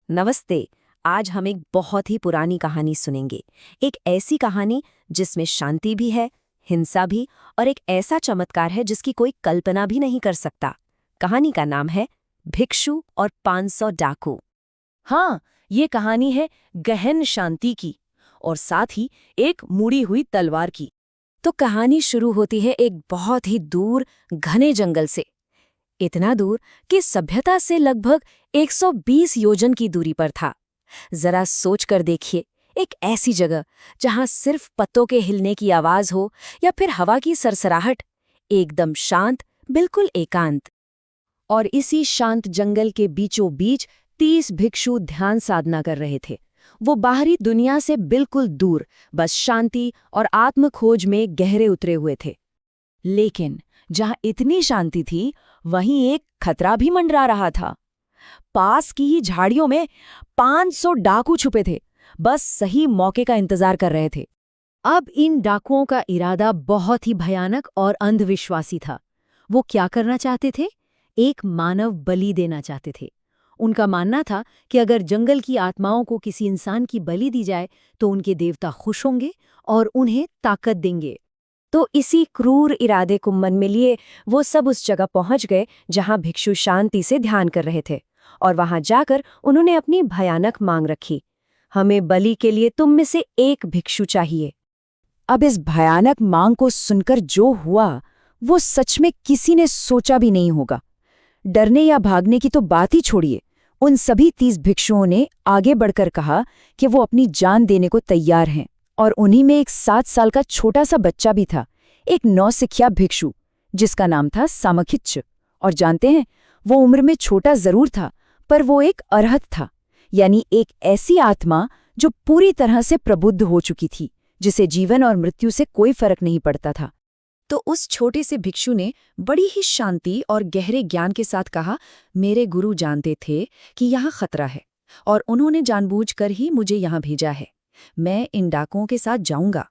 नमस्ते। आज हम एक बहुत ही पुरानी कहानी सुनेंगे। एक ऐसी कहानी जिसमें शांति भी है, हिंसा भी और एक ऐसा चमत्कार है जिसकी कोई कल्पना भी नहीं कर सकता। कहानी का नाम है भिक्षु और 500 डाकू। हाँ, ये कहानी है गहन शांति की और साथ ही एक मुड़ी हुई तलवार की। तो कहानी शुरू होती है एक बहुत ही दूर घने जंगल से। इतना दूर कि सभ्यता से लगभग 120 योजन की दूरी पर था। जरा सोच कर देखिए, एक ऐसी जगह जहां सिर्फ पत्तों के हिलने की आवाज हो या फिर हवा की सरसराहट, एकदम शांत, बिल्कुल एकांत। और इसी शांत जंगल के बीचों बीच 30 भिक्षु ध्यान साधना कर रहे थे। वो बाहरी दुनिया से बिल्कुल दूर, बस शांति और आत्मखोज में गहरे उतरे हुए थे। लेकिन जहाँ इतनी शांति थी, वहीं एक खतरा भी मंडरा रहा था। पास की ही झाड़ियों में 500 डाकू छुपे थे, बस सही मौके का इंतजार कर रहे थे। अब इन डाकुओं का इरादा बहुत ही भयानक और अंधविश्वासी था। वो क्या करना चाहते थे? एक मानव बलि देना चाहते थे। उनका मानना था कि अगर जंगल की आत्माओं को किसी इंसान की बलि दी जाए तो उनके देवता खुश होंगे और उन्हें ताकत देंगे। तो इसी क्रूर इरादे को मन में लिए वो सब उस जगह पहुंच गए जहां भिक्षु शांति से ध्यान कर रहे थे। और वहां जाकर उन्होंने अपनी भयानक मांग रखी, हमें बलि के लिए तुम में से एक भिक्षु चाहिए। अब इस भयानक मांग को सुनकर जो हुआ, वो सच में किसी ने सोचा भी नहीं होगा। डरने या भागने की तो बात ही छोड़िए, उन सभी 30 भिक्षुओं ने आगे बढ़कर कहा कि वो अपनी जान देने को तैयार हैं। और उन्हीं में एक 7 साल का छोटा सा बच्चा भी था, एक नौसिखिया भिक्षु जिसका नाम था सामखिच्च। और जानते हैं, वो उम्र में छोटा जरूर था, पर वो एक अरहत था, यानी एक ऐसी आत्मा जो पूरी तरह से प्रबुद्ध हो चुकी थी, जिसे जीवन और मृत्यु से कोई फर्क नहीं पड़ता था। तो उस छोटे से भिक्षु ने बड़ी ही शांति और गहरे ज्ञान के साथ कहा, मेरे गुरु जानते थे कि यहाँ खतरा है और उन्होंने जानबूझकर ही मुझे यहाँ भेजा है। मैं इन डाकुओं के साथ जाऊंगा।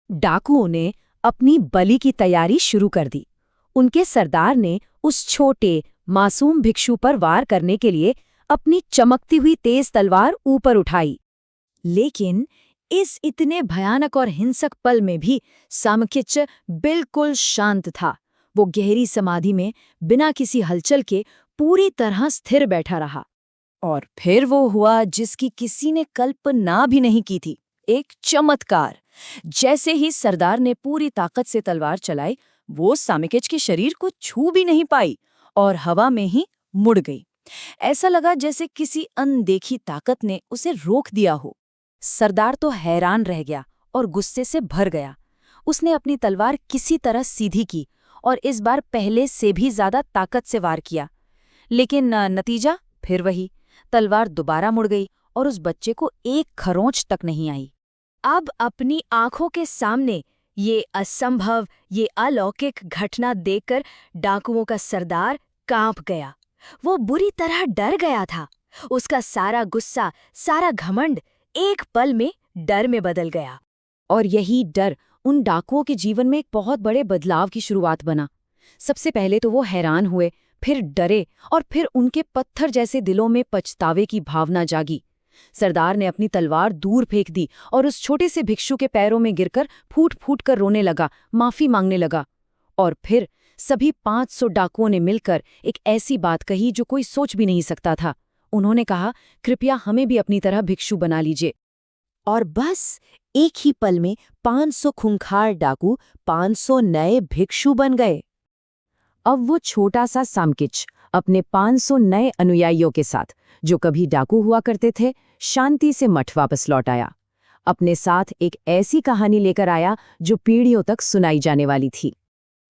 डाकुओं ने अपनी बलि की तैयारी शुरू कर दी। उनके सरदार ने उस छोटे मासूम भिक्षु पर वार करने के लिए अपनी चमकती हुई तेज तलवार ऊपर उठाई। लेकिन इस इतने भयानक और हिंसक पल में भी सामखिच्च बिल्कुल शांत था। वो गहरी समाधि में बिना किसी हलचल के पूरी तरह स्थिर बैठा रहा। और फिर वो हुआ जिसकी किसी ने कल्पना भी नहीं की थी, एक चमत्कार। जैसे ही सरदार ने पूरी ताकत से तलवार चलाई, वो सामखिच्च के शरीर को छू भी नहीं पाई और हवा में ही मुड़ गई। ऐसा लगा जैसे किसी अनदेखी ताकत ने उसे रोक दिया हो। सरदार तो हैरान रह गया और गुस्से से भर गया। उसने अपनी तलवार किसी तरह सीधी की और इस बार पहले से भी ज्यादा ताकत से वार किया। लेकिन नतीजा फिर वही, तलवार दोबारा मुड़ गई और उस बच्चे को एक खरोंच तक नहीं आई। अब अपनी आंखों के सामने ये असंभव, ये अलौकिक घटना देखकर डाकुओं का सरदार कांप गया। वो बुरी तरह डर गया था। उसका सारा गुस्सा, सारा घमंड एक पल में डर में बदल गया। और यही डर उन डाकुओं के जीवन में एक बहुत बड़े बदलाव की शुरुआत बना। सबसे पहले तो वो हैरान हुए, फिर डरे और फिर उनके पत्थर जैसे दिलों में पछतावे की भावना जागी। सरदार ने अपनी तलवार दूर फेंक दी और उस छोटे से भिक्षु के पैरों में गिरकर फूट फूट कर रोने लगा, माफी मांगने लगा। और फिर सभी 500 डाकुओं ने मिलकर एक ऐसी बात कही जो कोई सोच भी नहीं सकता था। उन्होंने कहा, कृपया हमें भी अपनी तरह भिक्षु बना लीजिए। और बस एक ही पल में 500 खूंखार डाकू 500 नए भिक्षु बन गए। अब वो छोटा सा सामखिच्च अपने 500 नए अनुयायियों के साथ, जो कभी डाकू हुआ करते थे, शांति से मठ वापस लौट आया। अपने साथ एक ऐसी कहानी लेकर आया जो पीढ़ियों तक सुनाई जाने वाली थी।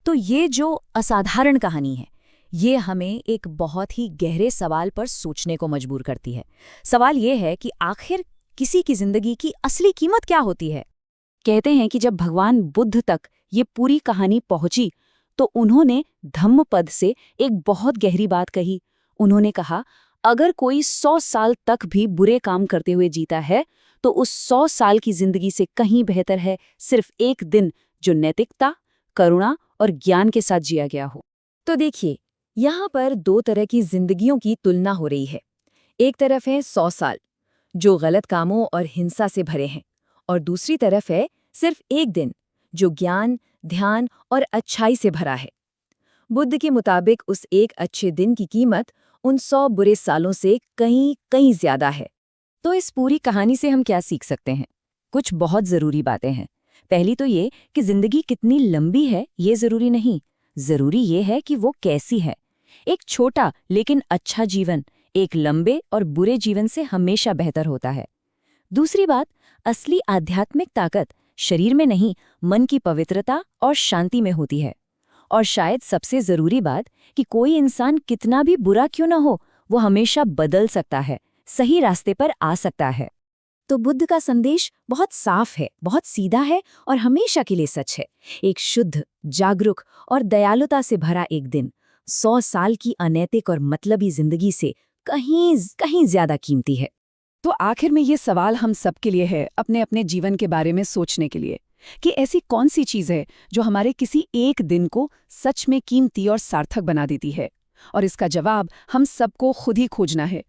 तो ये जो असाधारण कहानी है, ये हमें एक बहुत ही गहरे सवाल पर सोचने को मजबूर करती है। सवाल ये है कि आखिर किसी की जिंदगी की असली कीमत क्या होती है? कहते हैं कि जब भगवान बुद्ध तक ये पूरी कहानी पहुंची तो उन्होंने धम्मपद से एक बहुत गहरी बात कही। उन्होंने कहा, अगर कोई 100 साल तक भी बुरे काम करते हुए जीता है तो उस 100 साल की जिंदगी से कहीं बेहतर है सिर्फ एक दिन जो नैतिकता, करुणा और ज्ञान के साथ जिया गया हो। तो देखिए, यहाँ पर 2 तरह की जिंदगियों की तुलना हो रही है। एक तरफ है 100 साल, जो गलत कामों और हिंसा से भरे हैं, और दूसरी तरफ है सिर्फ एक दिन, जो ज्ञान, ध्यान और अच्छाई से भरा है। बुद्ध के मुताबिक उस एक अच्छे दिन की कीमत उन 100 बुरे सालों से कहीं कहीं ज्यादा है। तो इस पूरी कहानी से हम क्या सीख सकते हैं? कुछ बहुत जरूरी बातें हैं। पहली तो ये कि जिंदगी कितनी लंबी है ये जरूरी नहीं, जरूरी ये है कि वो कैसी है। एक छोटा लेकिन अच्छा जीवन एक लंबे और बुरे जीवन से हमेशा बेहतर होता है। दूसरी बात, असली आध्यात्मिक ताकत शरीर में नहीं, मन की पवित्रता और शांति में होती है। और शायद सबसे जरूरी बात कि कोई इंसान कितना भी बुरा क्यों न हो, वो हमेशा बदल सकता है, सही रास्ते पर आ सकता है। तो बुद्ध का संदेश बहुत साफ है, बहुत सीधा है और हमेशा के लिए सच है। एक शुद्ध, जागरूक और दयालुता से भरा एक दिन 100 साल की अनैतिक और मतलबी जिंदगी से कहीं ज्यादा कीमती है। तो आखिर में ये सवाल हम सबके लिए है, अपने अपने जीवन के बारे में सोचने के लिए, कि ऐसी कौन सी चीज़ है जो हमारे किसी एक दिन को सच में कीमती और सार्थक बना देती है। और इसका जवाब हम सबको खुद ही खोजना है,